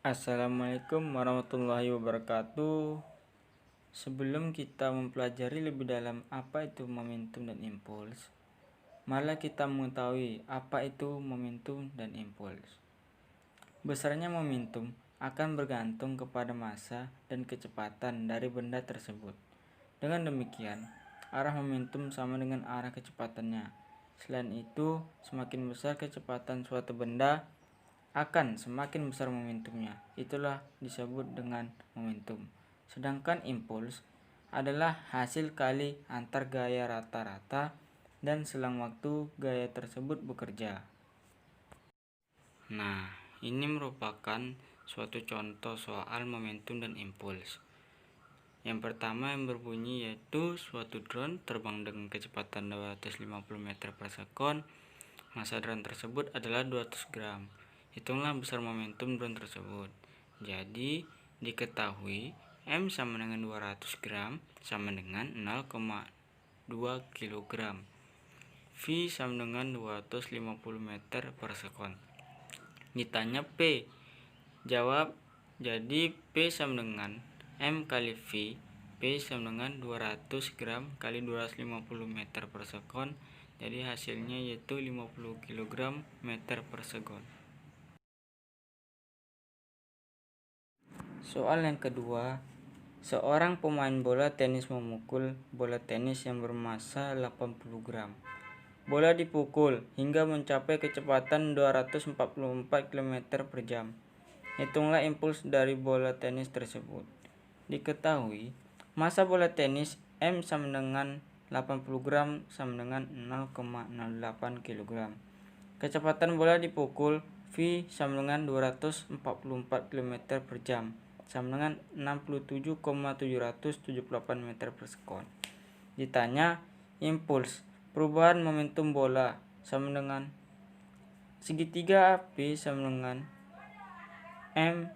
Assalamualaikum warahmatullahi wabarakatuh. Sebelum kita mempelajari lebih dalam apa itu momentum dan impuls, marilah kita mengetahui apa itu momentum dan impuls. Besarnya momentum akan bergantung kepada massa dan kecepatan dari benda tersebut. Dengan demikian, arah momentum sama dengan arah kecepatannya. Selain itu, semakin besar kecepatan suatu benda, akan semakin besar momentumnya. Itulah disebut dengan momentum. Sedangkan impuls adalah hasil kali antar gaya rata-rata dan selang waktu gaya tersebut bekerja. Nah, ini merupakan suatu contoh soal momentum dan impuls. Yang pertama yang berbunyi yaitu suatu drone terbang dengan kecepatan 250 meter per sekon. Massa drone tersebut adalah 200 gram. Hitunglah besar momentum drone tersebut. Jadi, diketahui M sama dengan 200 gram sama dengan 0,2 kg. V sama dengan 250 meter per sekon. Ditanya P. Jawab, jadi P sama dengan M kali V. P sama dengan 200 gram kali 250 meter per sekon. Jadi hasilnya yaitu 50 kg meter per sekon. Soal yang kedua, seorang pemain bola tenis memukul bola tenis yang bermassa 80 gram. Bola dipukul hingga mencapai kecepatan 244 km per jam. Hitunglah impuls dari bola tenis tersebut. Diketahui, massa bola tenis M sama dengan 80 gram sama dengan 0,08 kg. Kecepatan bola dipukul V sama dengan 244 km per jam sama dengan 67,778 meter per sekon. Ditanya impuls perubahan momentum bola sama dengan segitiga P sama dengan M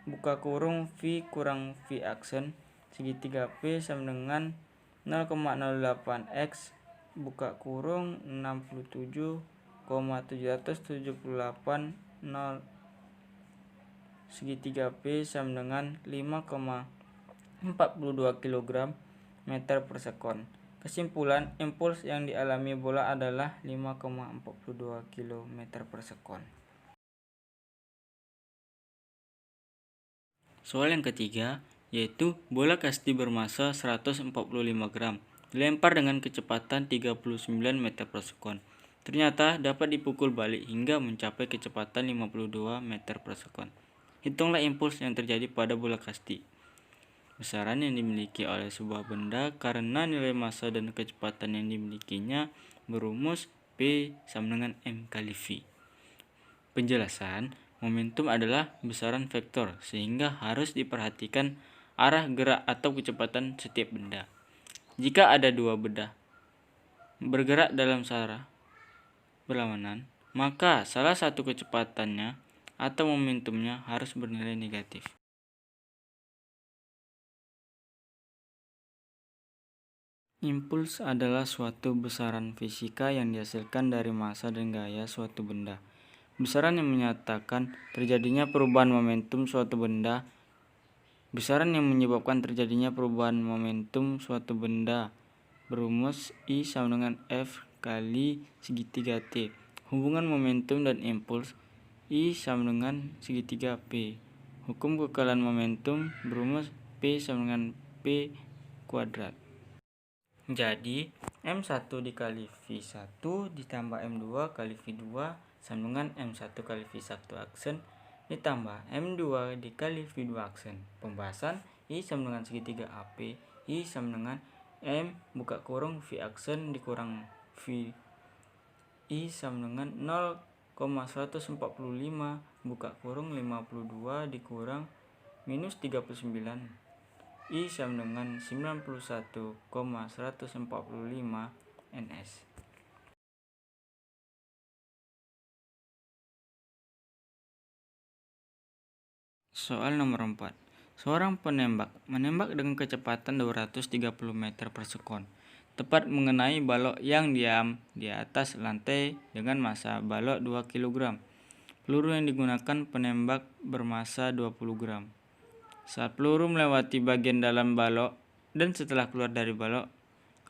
buka kurung V kurang V aksen segitiga P sama dengan 0,08 X buka kurung 67,778 0 segitiga P sama dengan 5,42 kg meter per sekon. Kesimpulan, impuls yang dialami bola adalah 5,42 km per sekon. Soal yang ketiga yaitu bola kasti bermassa 145 gram dilempar dengan kecepatan 39 meter per sekon. Ternyata dapat dipukul balik hingga mencapai kecepatan 52 meter per sekon. Hitunglah impuls yang terjadi pada bola kasti. Besaran yang dimiliki oleh sebuah benda karena nilai massa dan kecepatan yang dimilikinya berumus P sama dengan M kali V. Penjelasan, momentum adalah besaran vektor sehingga harus diperhatikan arah gerak atau kecepatan setiap benda. Jika ada dua benda bergerak dalam arah berlawanan, maka salah satu kecepatannya atau momentumnya harus bernilai negatif. Impuls adalah suatu besaran fisika yang dihasilkan dari massa dan gaya suatu benda. Besaran yang menyatakan terjadinya perubahan momentum suatu benda. Besaran yang menyebabkan terjadinya perubahan momentum suatu benda berumus I sama dengan F kali segitiga T. Hubungan momentum dan impuls I sama dengan segitiga P. Hukum kekekalan momentum berumus P sama dengan P kuadrat. Jadi M1 dikali V1 ditambah M2 kali V2 sama dengan M1 kali V1 aksen ditambah M2 dikali V2 aksen. Pembahasan I sama dengan segitiga AP, I sama dengan M buka kurung V aksen dikurang V I sama dengan 0,145 buka kurung 52 dikurang minus 39 I sama dengan 91,145 ns. Soal nomor 4. Seorang penembak menembak dengan kecepatan 230 meter per sekon, tepat mengenai balok yang diam di atas lantai dengan massa balok 2 kg. Peluru yang digunakan penembak bermasa 20 gram. Saat peluru melewati bagian dalam balok dan setelah keluar dari balok,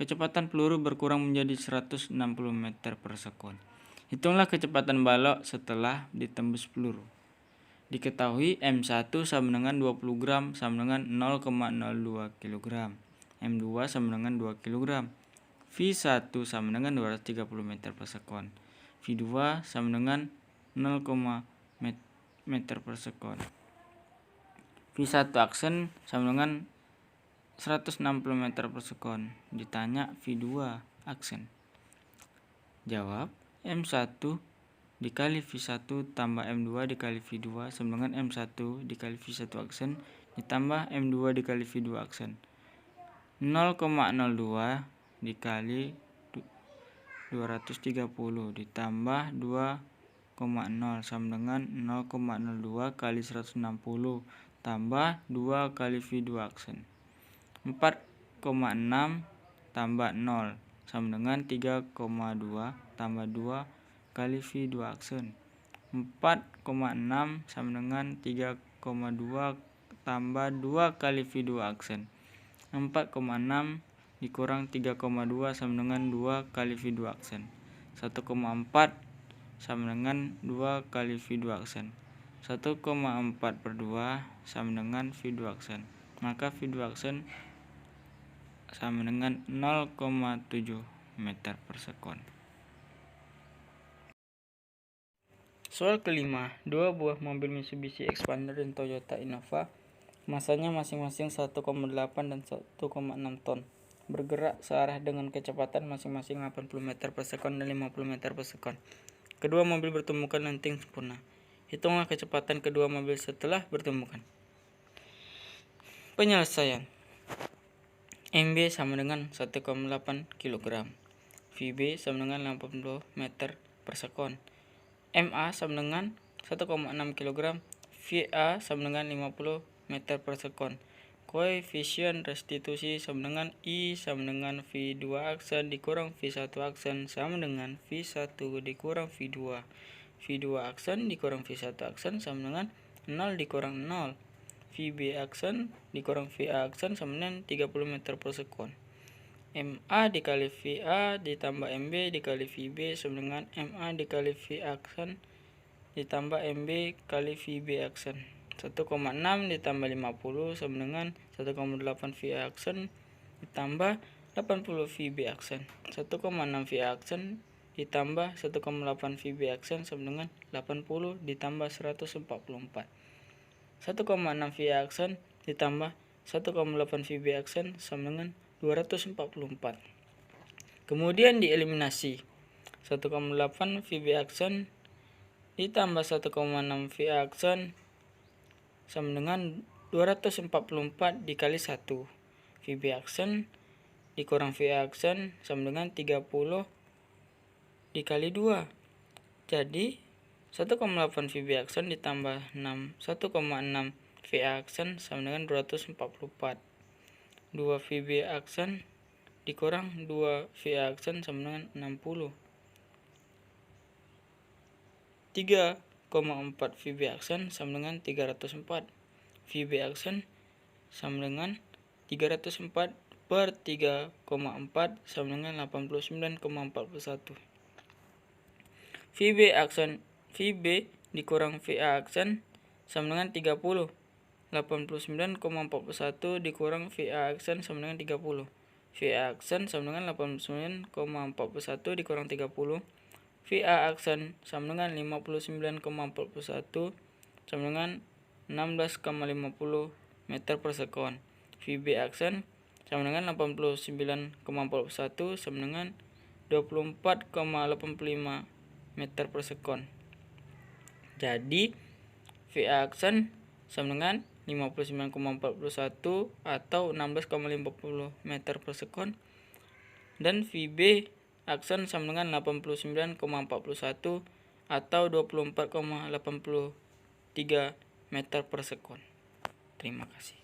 kecepatan peluru berkurang menjadi 160 meter per sekon. Hitunglah kecepatan balok setelah ditembus peluru. Diketahui M1 sama dengan 20 gram sama dengan 0,02 kg. M2 sama dengan 2 kg. V1 sama dengan 230 meter per sekon. V2 sama dengan 0, meter per sekon. V1 aksen sama dengan 160 meter per sekon. Ditanya V2 aksen. Jawab, M1 dikali V1 tambah M2 dikali V2 sama dengan M1 dikali V1 aksen ditambah M2 dikali V2 aksen. 0,02 dikali 230 ditambah 2,0 sama dengan 0,02 kali 160 tambah 2 kali V2 aksen. 4,6 tambah 0 sama dengan 3,2 tambah 2 kali V2 aksen. 4,6 sama dengan 3,2 tambah 2 kali V2 aksen. 4,6 dikurang 3,2 sama dengan 2 kali V2 aksen. 1,4 sama dengan 2 kali V2 aksen. 1,4 per 2 sama dengan V2 aksen. Maka V2 aksen sama dengan 0,7 meter per sekon. Soal kelima, dua buah mobil Mitsubishi Expander dan Toyota Innova masanya masing-masing 1,8 dan 1,6 ton bergerak searah dengan kecepatan masing-masing 80 meter per sekon dan 50 meter per sekon. Kedua mobil bertumbukan lenting sempurna. Hitunglah kecepatan kedua mobil setelah bertumbukan. Penyelesaian. MB sama dengan 1,8 kg. VB sama dengan 80 meter per sekon. MA sama dengan 1,6 kg. VA sama dengan 50 meter per sekon. Koefisien restitusi sama dengan I sama dengan V2 aksen dikurang V1 aksen sama dengan V1 dikurang V2. V2 aksen dikurang V1 aksen sama dengan 0 dikurang 0. VB aksen dikurang VA aksen sama dengan 30 meter per sekon. MA dikali VA ditambah MB dikali VB sama dengan MA dikali V aksen ditambah MB kali VB aksen. 1,6 ditambah 50 sama dengan 1,8 VA aksen ditambah 80 VB aksen. 1,6 VA aksen ditambah 1,8 VB aksen sama dengan 80 ditambah 144. 1,6 VA aksen ditambah 1,8 VB aksen sama dengan 244. Kemudian dieliminasi. 1,8 VB aksen ditambah 1,6 VA aksen sama dengan 244 dikali 1. VB aksen dikurang VA aksen sama dengan 30 dikali 2. Jadi 1,8 VB aksen ditambah 1,6 VA aksen sama dengan 244. 2 VB aksen dikurang 2 VA aksen sama dengan 60. 3,4 VB aksen sama dengan 304. VB aksen sama dengan 304 per 3,4 sama dengan 89,41. VB aksen VB dikurang VA aksen sama dengan 30. 89,41 dikurang VA aksen sama dengan 30. VA aksen sama dengan 89,41 dikurang 30. VA aksen sama dengan 59,41 sama dengan 16,50 meter per sekon. VB aksen sama dengan 89,41 sama dengan 24,85 meter per sekon. Jadi VA aksen sama dengan 59,41 atau 16,50 meter per sekon dan VB aksen sama dengan 89,41 atau 24,83 meter per sekon. Terima kasih.